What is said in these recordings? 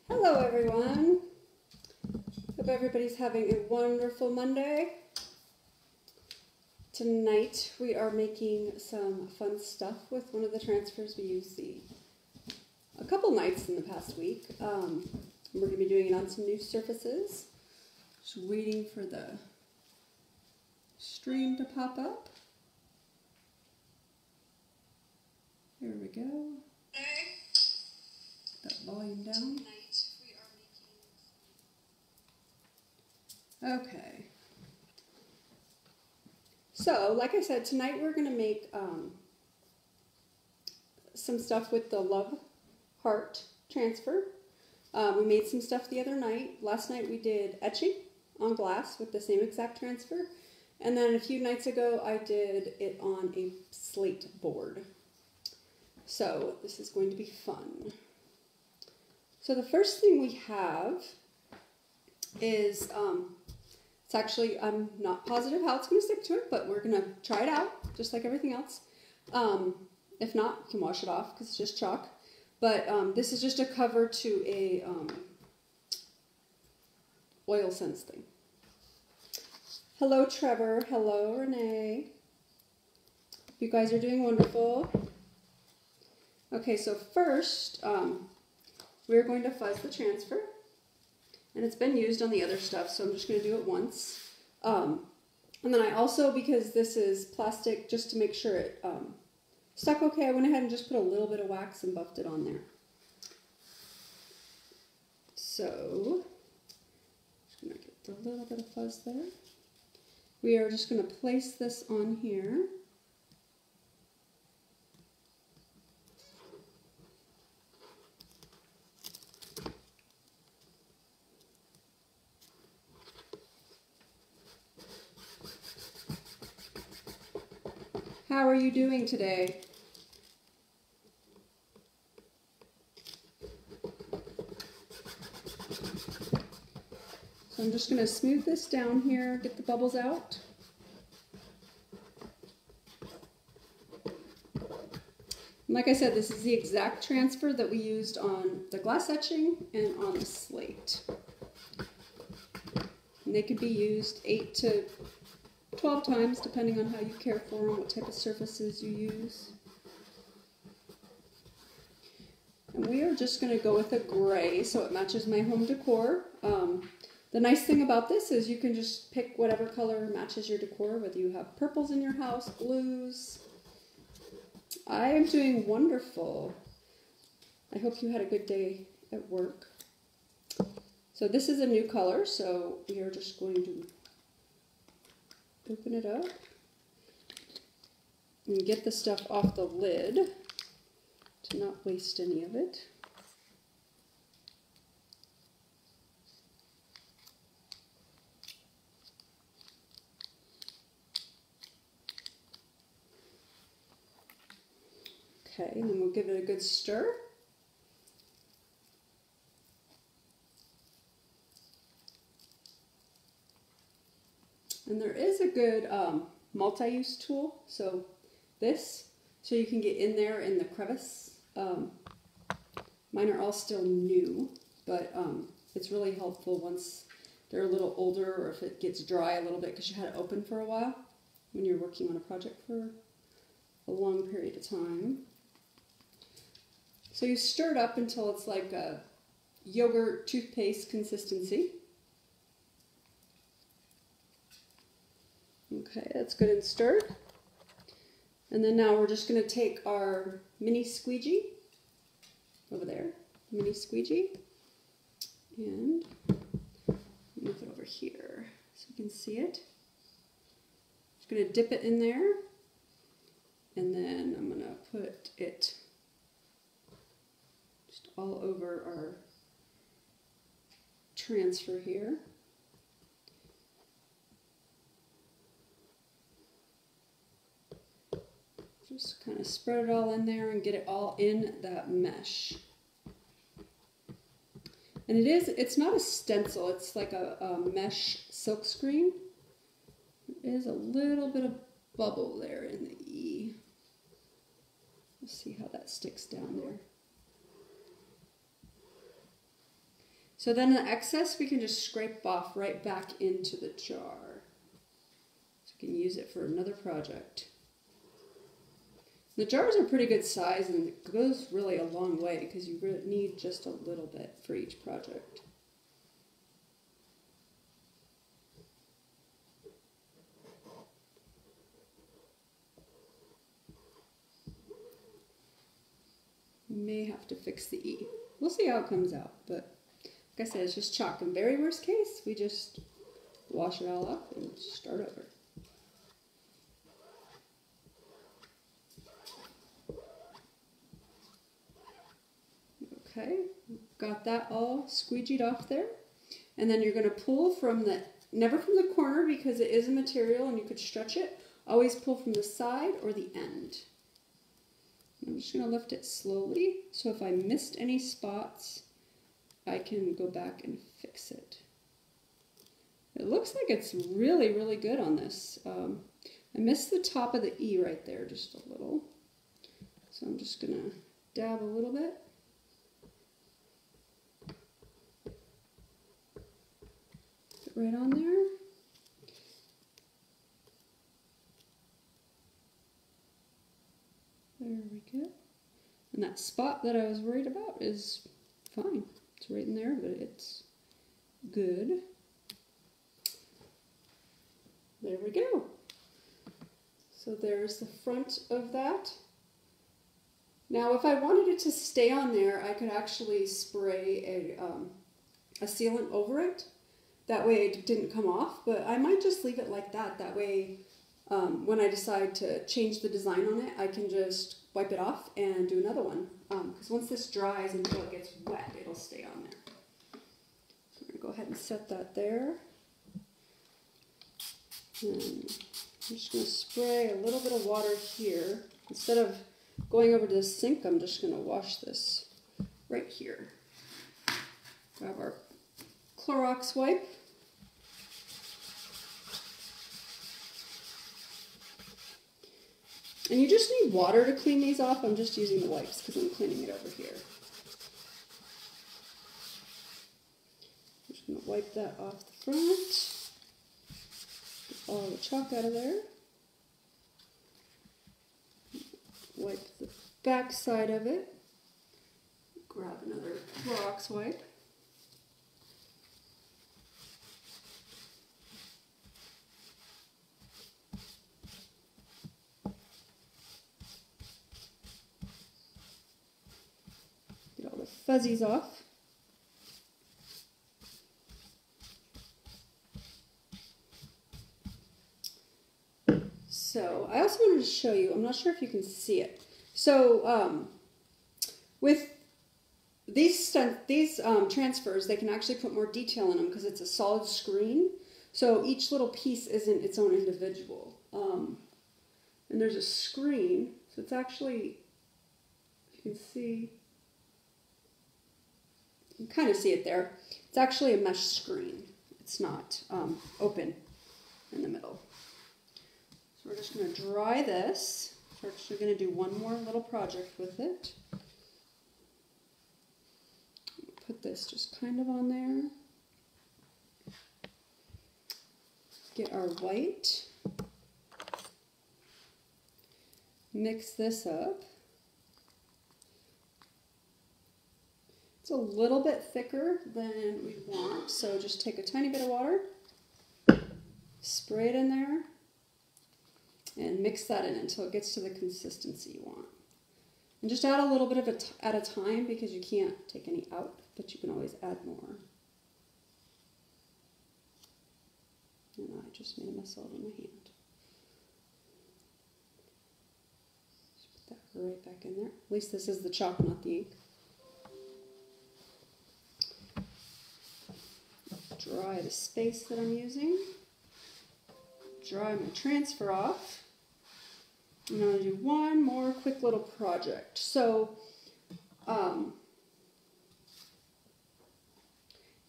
Hello everyone. Hope everybody's having a wonderful Monday. Tonight we are making some fun stuff with one of the transfers we used a couple nights in the past week. We're going to be doing it on some new surfaces. Just waiting for the stream to pop up. There we go. Put that volume down. Okay. So, like I said, tonight we're going to make some stuff with the Love Heart transfer. We made some stuff the other night. Last night we did etching on glass with the same exact transfer. And then a few nights ago I did it on a slate board. So this is going to be fun. So the first thing we have is, it's actually, I'm not positive how it's going to stick to it, but we're going to try it out, just like everything else. If not, you can wash it off because it's just chalk. But this is just a cover to a oil sense thing. Hello, Trevor. Hello, Renee. You guys are doing wonderful. Okay, so first, we're going to fuzz the transfer. And it's been used on the other stuff, so I'm just going to do it once. And then I also, because this is plastic, just to make sure it stuck okay, I went ahead and just put a little bit of wax and buffed it on there. So, just going to get a little bit of fuzz there. We are just going to place this on here. How are you doing today? So I'm just going to smooth this down here, get the bubbles out. And like I said, this is the exact transfer that we used on the glass etching and on the slate. And they could be used 8 to 12 times, depending on how you care for them, what type of surfaces you use. And we are just going to go with a gray, so it matches my home decor. The nice thing about this is you can just pick whatever color matches your decor, whether you have purples in your house, blues. I am doing wonderful. I hope you had a good day at work. So this is a new color, so we are just going to open it up and get the stuff off the lid to not waste any of it. Okay, and then we'll give it a good stir. And there is a good multi-use tool, so you can get in there in the crevice. Mine are all still new, but it's really helpful once they're a little older or if it gets dry a little bit because you had it open for a while when you're working on a project for a long period of time. So you stir it up until it's like a yogurt toothpaste consistency. Okay, that's good and stirred. And then now we're just going to take our mini squeegee over there, mini squeegee, and move it over here so you can see it. Just going to dip it in there, and then I'm going to put it just all over our transfer here. Just kind of spread it all in there and get it all in that mesh. And it's not a stencil, it's like a mesh silk screen. There is a little bit of bubble there in the E. Let's see how that sticks down there. So then the excess we can just scrape off right back into the jar. So we can use it for another project. The jars are pretty good size and it goes really a long way because you really need just a little bit for each project. May have to fix the E. We'll see how it comes out, but like I said, it's just chalk. In very worst case, we just wash it all up and start over. Okay, got that all squeegeed off there. And then you're going to pull from the, never from the corner because it is a material and you could stretch it. Always pull from the side or the end. I'm just going to lift it slowly, so if I missed any spots, I can go back and fix it. It looks like it's really, really good on this. I missed the top of the E right there just a little. So I'm just going to dab a little bit. Put it right on there. There we go. And that spot that I was worried about is fine. It's right in there, but it's good. There we go. So there's the front of that. Now if I wanted it to stay on there, I could actually spray a sealant over it. That way it didn't come off, but I might just leave it like that. That way when I decide to change the design on it, I can just wipe it off and do another one. Because once this dries until it gets wet, it'll stay on there. So I'm going to go ahead and set that there. And I'm just going to spray a little bit of water here. Instead of going over to the sink, I'm just going to wash this right here. Grab our Clorox wipe. And you just need water to clean these off. I'm just using the wipes because I'm cleaning it over here. I'm just going to wipe that off the front. Get all the chalk out of there. Wipe the back side of it. Grab another Clorox wipe. Fuzzies off. So I also wanted to show you, I'm not sure if you can see it. So with these transfers, they can actually put more detail in them because it's a solid screen. So each little piece isn't its own individual. And there's a screen, so it's actually, you can see, you can kind of see it there. It's actually a mesh screen. It's not open in the middle. So we're just going to dry this. We're actually going to do one more little project with it. Put this just kind of on there. Get our white. Mix this up. It's a little bit thicker than we want, so just take a tiny bit of water, spray it in there, and mix that in until it gets to the consistency you want. And just add a little bit of it at a time because you can't take any out, but you can always add more. And I just made a mess all over my hand. Just put that right back in there. At least this is the chalk, not the ink. Dry the space that I'm using. Dry my transfer off. I'm going to do one more quick little project. So,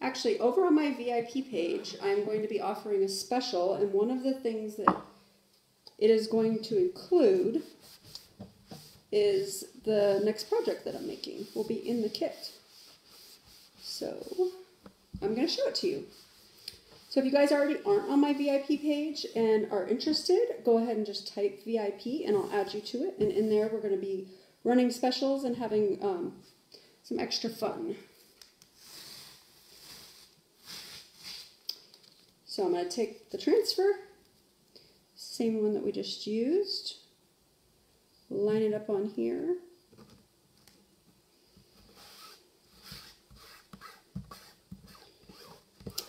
actually, over on my VIP page, I'm going to be offering a special, and one of the things that it is going to include is the next project that I'm making will be in the kit. So, I'm going to show it to you. So if you guys already aren't on my VIP page and are interested, go ahead and just type VIP and I'll add you to it. And in there, we're going to be running specials and having some extra fun. So I'm going to take the transfer, same one that we just used, line it up on here.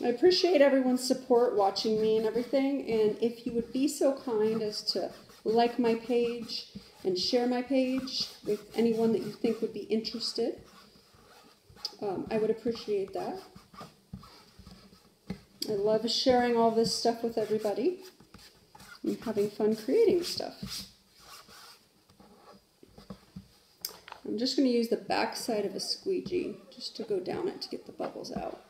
I appreciate everyone's support watching me and everything, and if you would be so kind as to like my page and share my page with anyone that you think would be interested, I would appreciate that. I love sharing all this stuff with everybody and having fun creating stuff. I'm just going to use the back side of a squeegee just to go down it to get the bubbles out.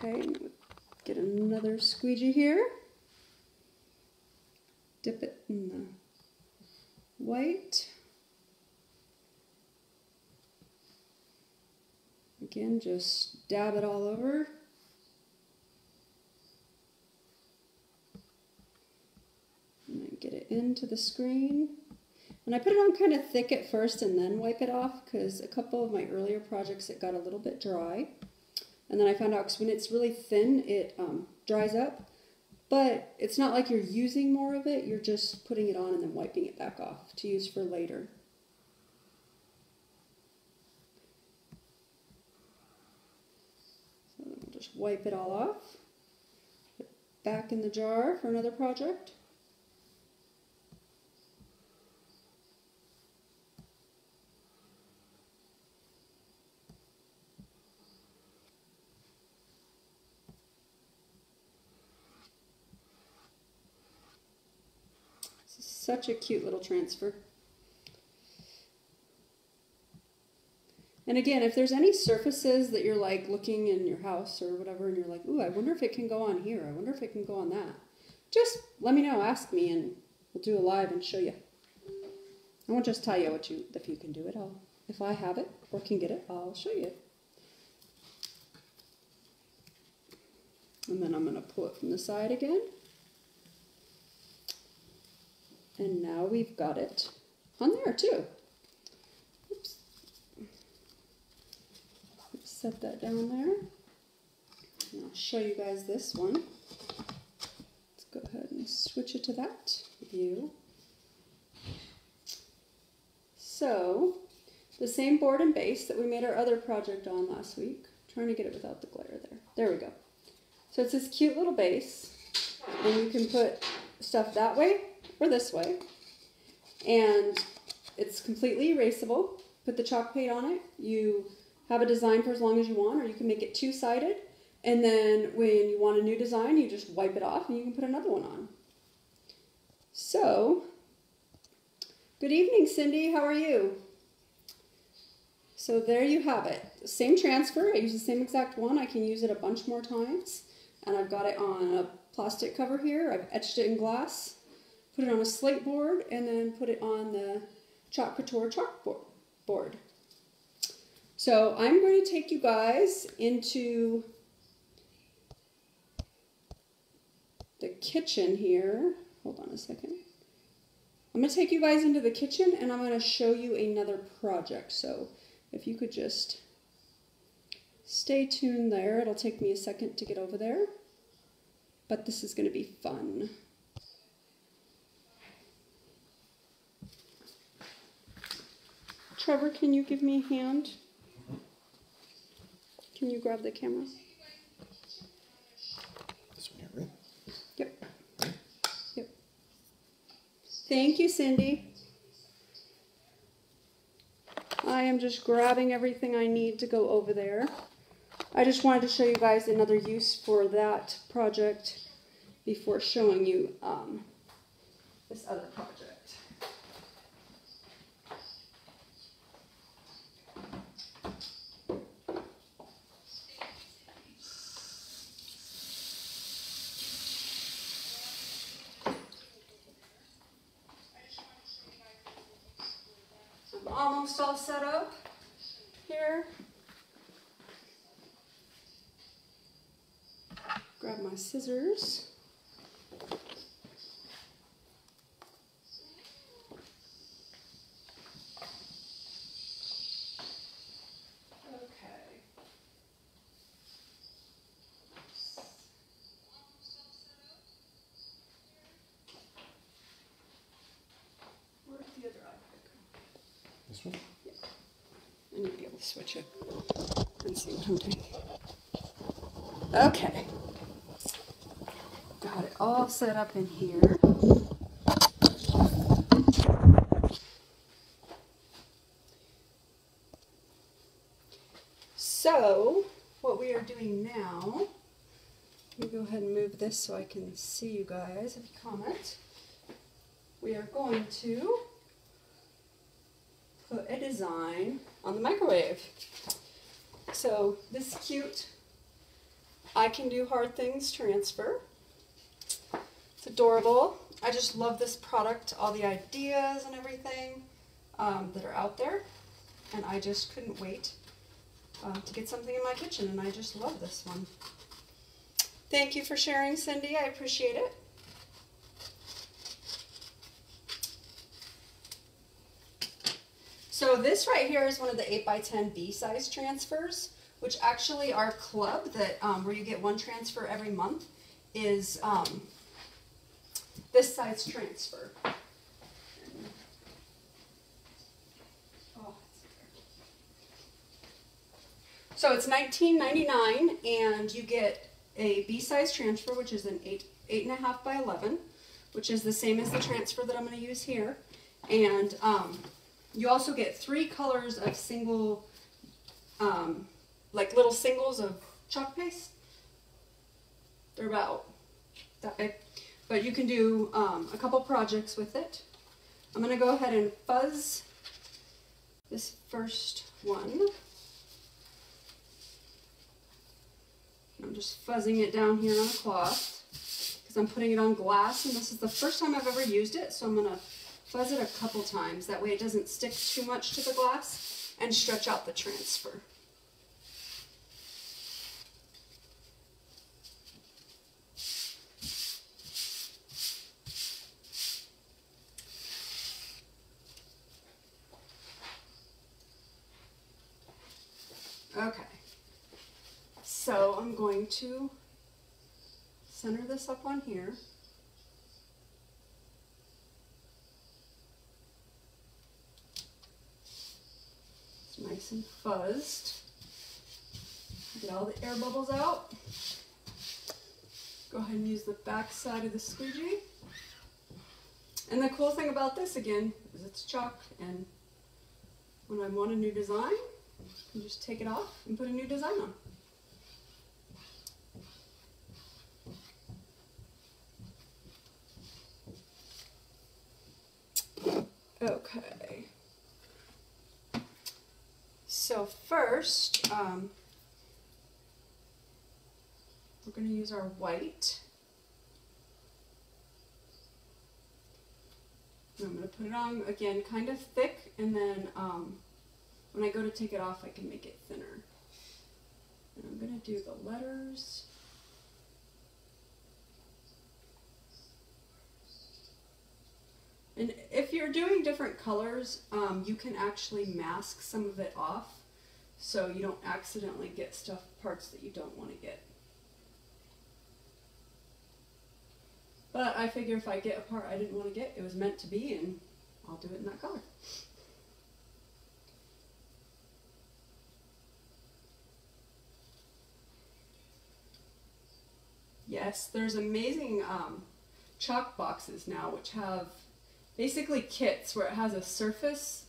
Okay, get another squeegee here. Dip it in the white. Again, just dab it all over. And then get it into the screen. And I put it on kind of thick at first and then wipe it off because a couple of my earlier projects it got a little bit dry. And then I found out because when it's really thin, it dries up. But it's not like you're using more of it. You're just putting it on and then wiping it back off to use for later. So then we'll just wipe it all off. Put it back in the jar for another project. Such a cute little transfer. And again, if there's any surfaces that you're like looking in your house or whatever and you're like, ooh, I wonder if it can go on here. I wonder if it can go on that. Just let me know, ask me, and we'll do a live and show you. I won't just tell you if you can do it. If I have it or can get it, I'll show you. And then I'm going to pull it from the side again. And now we've got it on there too. Oops. Let's set that down there. And I'll show you guys this one. Let's go ahead and switch it to that view. So, the same board and base that we made our other project on last week. I'm trying to get it without the glare there. There we go. So it's this cute little base. And you can put stuff that way or this way, and it's completely erasable. Put the chalk paint on it. You have a design for as long as you want, or you can make it two-sided, and then when you want a new design, you just wipe it off and you can put another one on. So, good evening, Cindy. How are you? So there you have it. Same transfer. I use the same exact one. I can use it a bunch more times, and I've got it on a plastic cover here. I've etched it in glass. Put it on a slate board, and then put it on the Chalk Couture chalkboard. So I'm going to take you guys into the kitchen here. Hold on a second. I'm going to take you guys into the kitchen, and I'm going to show you another project. So if you could just stay tuned there. It'll take me a second to get over there, but this is going to be fun. Trevor, can you give me a hand? Can you grab the camera? This one here, right? Yep. Yep. Thank you, Cindy. I am just grabbing everything I need to go over there. I just wanted to show you guys another use for that project before showing you this other project. Almost all set up here. grab my scissors. This one? Yeah. I need to be able to switch it and see what I'm doing. Okay. Got it all set up in here. So, what we are doing now, let me go ahead and move this so I can see you guys if you comment. We are going to put a design on the microwave. So this cute I Can Do Hard Things transfer. It's adorable. I just love this product, all the ideas and everything that are out there, and I just couldn't wait to get something in my kitchen, and I just love this one. Thank you for sharing, Cindy. I appreciate it. So this right here is one of the 8x10 B size transfers, which actually our club that where you get one transfer every month is this size transfer. So it's $19.99, and you get a B size transfer, which is an 8.5 by 11, which is the same as the transfer that I'm going to use here, and you also get 3 colors of single, like little singles of chalk paste. They're about that big. But you can do a couple projects with it. I'm going to go ahead and fuzz this first one. I'm just fuzzing it down here on a cloth because I'm putting it on glass, and this is the first time I've ever used it, so I'm going to fuzz it a couple times. That way it doesn't stick too much to the glass and stretch out the transfer. Okay, so I'm going to center this up on here. It's nice and fuzzed. Get all the air bubbles out. Go ahead and use the back side of the squeegee. And the cool thing about this, again, is it's chalk, and when I want a new design, you just take it off and put a new design on. Okay. So first, we're going to use our white. And I'm going to put it on, again, kind of thick, and then when I go to take it off, I can make it thinner. And I'm going to do the letters. And if you're doing different colors, you can actually mask some of it off so you don't accidentally get parts that you don't want to get. But I figure if I get a part I didn't want to get, it was meant to be, and I'll do it in that color. Yes, there's amazing chalk boxes now which have basically kits where it has a surface,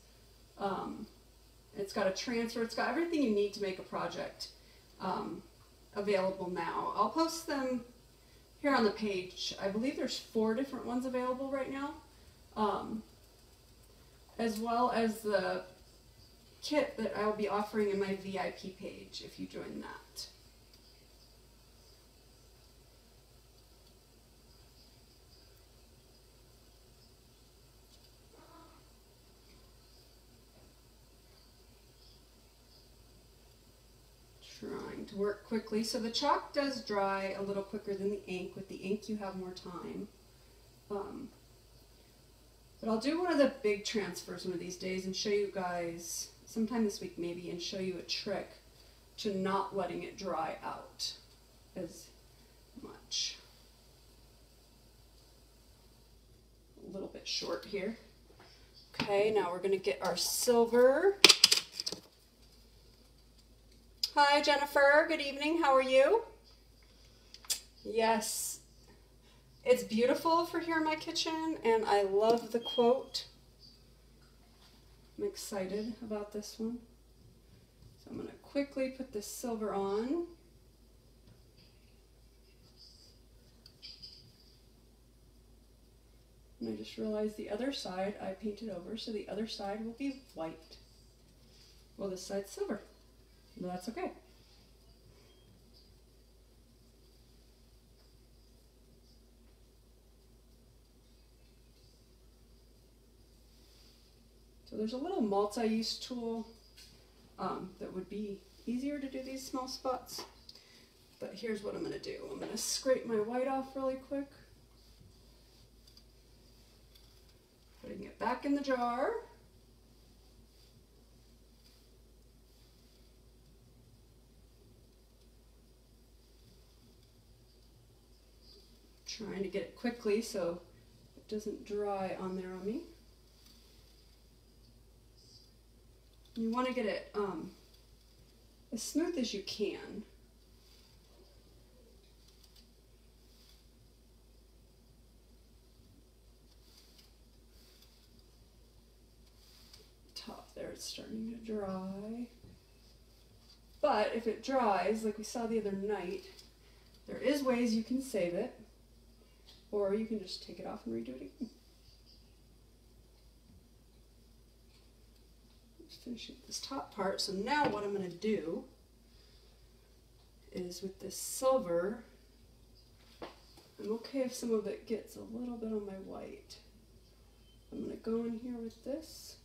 it's got a transfer, it's got everything you need to make a project available now. I'll post them here on the page. I believe there's 4 different ones available right now, as well as the kit that I will be offering in my VIP page if you join that. Trying like to work quickly. So the chalk does dry a little quicker than the ink. With the ink you have more time. But I'll do one of the big transfers one of these days and show you guys, sometime this week maybe, and show you a trick to not letting it dry out as much. A little bit short here. Okay, now we're going to get our silver. Hi Jennifer, good evening, how are you? Yes, it's beautiful for here in my kitchen, and I love the quote. I'm excited about this one. So I'm going to quickly put this silver on. And I just realized the other side I painted over, so the other side will be white. Well, this side's silver, but that's okay. So there's a little multi-use tool that would be easier to do these small spots. But here's what I'm going to do. I'm going to scrape my white off really quick. Putting it back in the jar. Trying to get it quickly so it doesn't dry on there on me. You want to get it as smooth as you can. Top there, it's starting to dry. But if it dries, like we saw the other night, there is ways you can save it, or you can just take it off and redo it again. Finishing this top part. So now what I'm going to do is with this silver, I'm okay if some of it gets a little bit on my white. I'm going to go in here with this,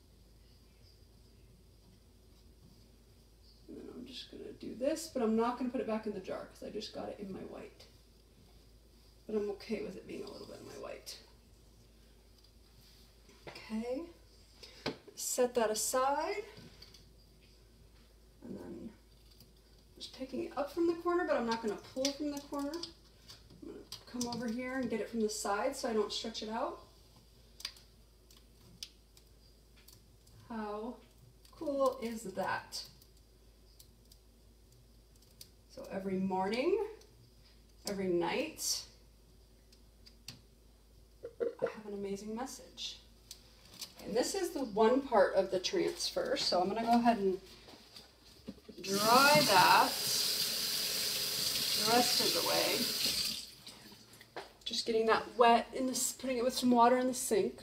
and then I'm just going to do this, but I'm not going to put it back in the jar because I just got it in my white. But I'm okay with it being a little bit in my white. Okay. Set that aside, and then just picking it up from the corner, but I'm not going to pull from the corner. I'm going to come over here and get it from the side so I don't stretch it out. How cool is that? So every morning, every night, I have an amazing message. And this is the one part of the transfer, so I'm going to go ahead and dry that the rest of the way. Just getting that wet in this, putting it with some water in the sink.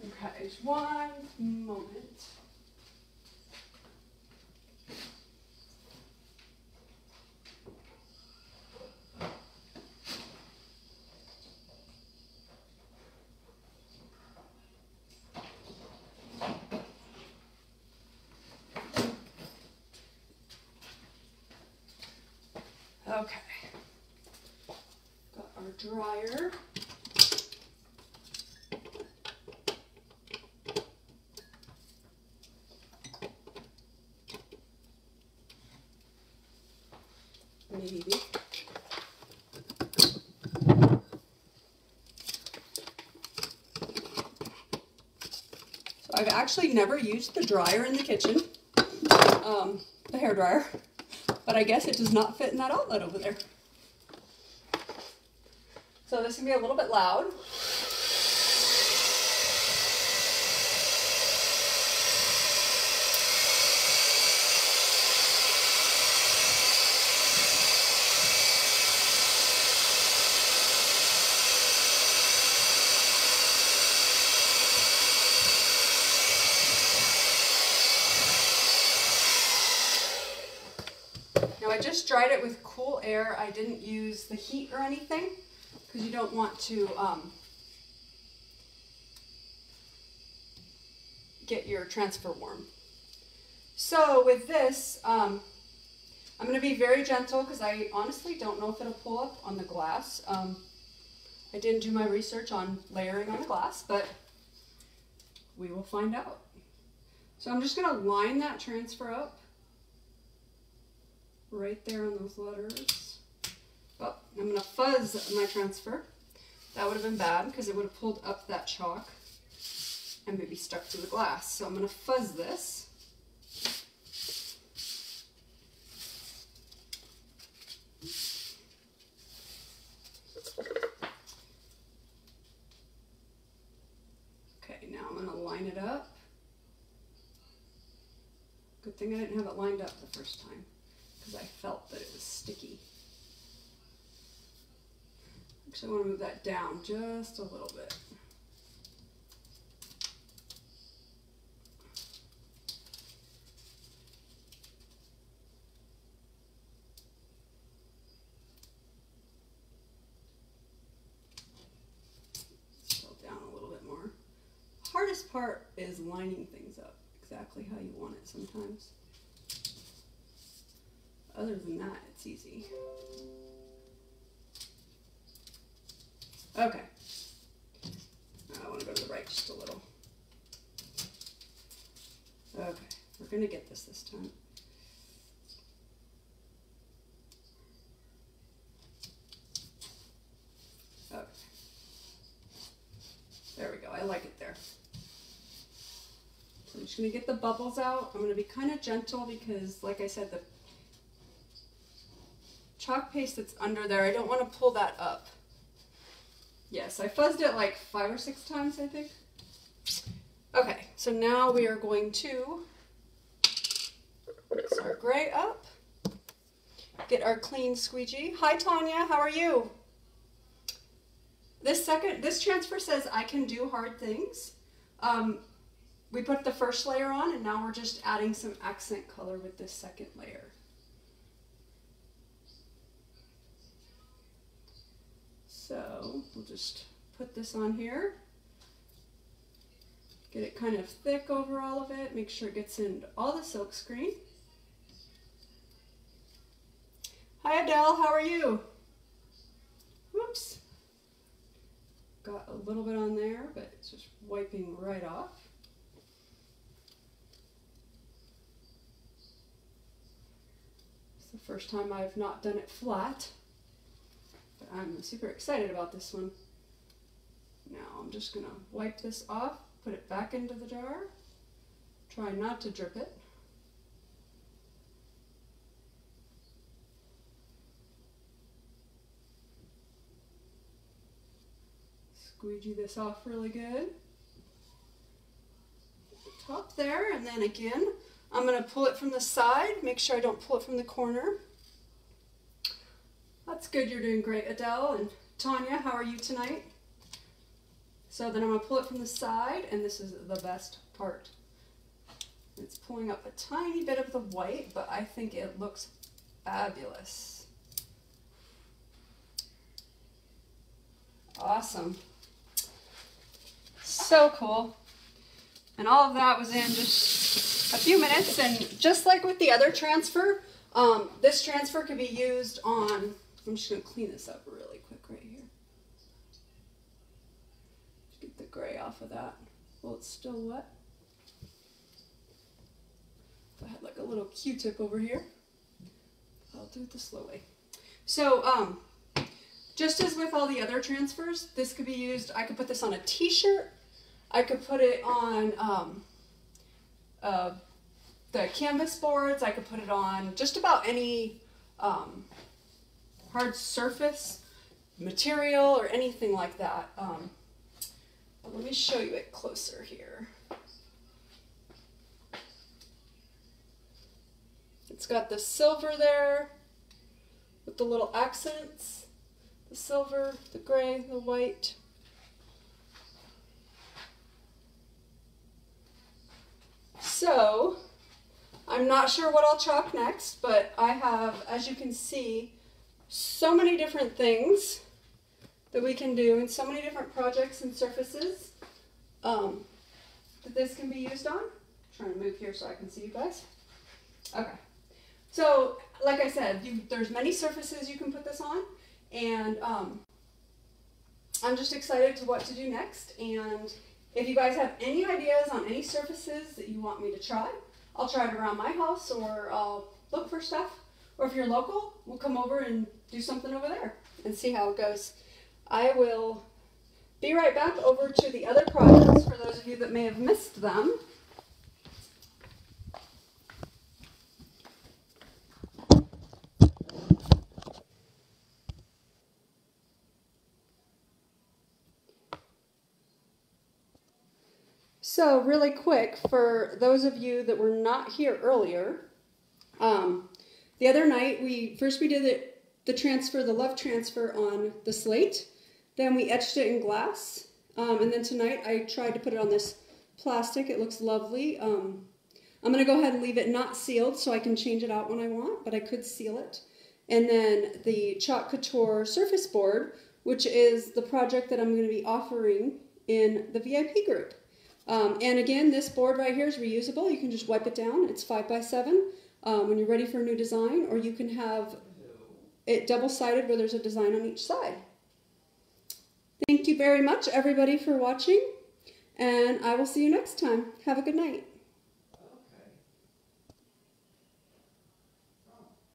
Okay, just one moment. Okay, got our dryer. Maybe. So I've actually never used the dryer in the kitchen, the hair dryer. But I guess it does not fit in that outlet over there. So this can be a little bit loud. I just dried it with cool air. I didn't use the heat or anything because you don't want to get your transfer warm. So with this, I'm going to be very gentle because I honestly don't know if it'll pull up on the glass. I didn't do my research on layering on the glass, but we will find out. So I'm just going to line that transfer up right there on those letters. Oh, I'm going to fuzz my transfer. That would have been bad because it would have pulled up that chalk and maybe stuck to the glass. So I'm going to fuzz this. Okay, now I'm going to line it up. Good thing I didn't have it lined up the first time because I felt that it was sticky. Actually, I want to move that down just a little bit. Scroll down a little bit more. Hardest part is lining things up exactly how you want it sometimes. Other than that, it's easy. Okay. I want to go to the right just a little. Okay, we're going to get this time. Okay. There we go. I like it there. So I'm just going to get the bubbles out. I'm going to be kind of gentle because, like I said, the chalk paste that's under there, I don't want to pull that up. Yes, I fuzzed it like 5 or 6 times, I think. Okay, so now we are going to mix our gray up, get our clean squeegee. Hi, Tanya, how are you? This transfer says I can do hard things. We put the first layer on and now we're just adding some accent color with this second layer. So we'll just put this on here, get it kind of thick over all of it, make sure it gets into all the silk screen. Hi Adele, how are you? Whoops. Got a little bit on there, but it's just wiping right off. It's the first time I've not done it flat. But I'm super excited about this one. Now I'm just going to wipe this off, put it back into the jar. Try not to drip it. Squeegee this off really good. Top there, and then again, I'm going to pull it from the side. Make sure I don't pull it from the corner. That's good, you're doing great, Adele. And Tanya, how are you tonight? So then I'm going to pull it from the side, and this is the best part. It's pulling up a tiny bit of the white, but I think it looks fabulous. Awesome. So cool. And all of that was in just a few minutes, and just like with the other transfer, this transfer could be used on, I'm just going to clean this up really quick right here. Just get the gray off of that. Well, it's still wet. If I had like a little Q-tip over here, I'll do it the slow way. So, just as with all the other transfers, this could be used, I could put this on a t-shirt, I could put it on the canvas boards, I could put it on just about any hard surface material or anything like that. Let me show you it closer here. It's got the silver there with the little accents, the silver, the gray, the white. So, I'm not sure what I'll chalk next, but I have, as you can see, so many different things that we can do and so many different projects and surfaces. that this can be used on. I'm trying to move here so I can see you guys. Okay. So, like I said, there's many surfaces you can put this on, and I'm just excited to what to do next. And if you guys have any ideas on any surfaces that you want me to try, I'll try it around my house, or I'll look for stuff. Or if you're local, we'll come over and do something over there and see how it goes. I will be right back over to the other projects for those of you that may have missed them. So really quick, for those of you that were not here earlier, the other night we did the transfer, the love transfer on the slate. Then we etched it in glass. And then tonight I tried to put it on this plastic. It looks lovely. I'm going to go ahead and leave it not sealed so I can change it out when I want, but I could seal it. And then the Chalk Couture surface board, which is the project that I'm going to be offering in the VIP group. And again, this board right here is reusable. You can just wipe it down. It's 5x7 when you're ready for a new design, or you can have it double-sided where there's a design on each side. Thank you very much, everybody, for watching, and I will see you next time. Have a good night.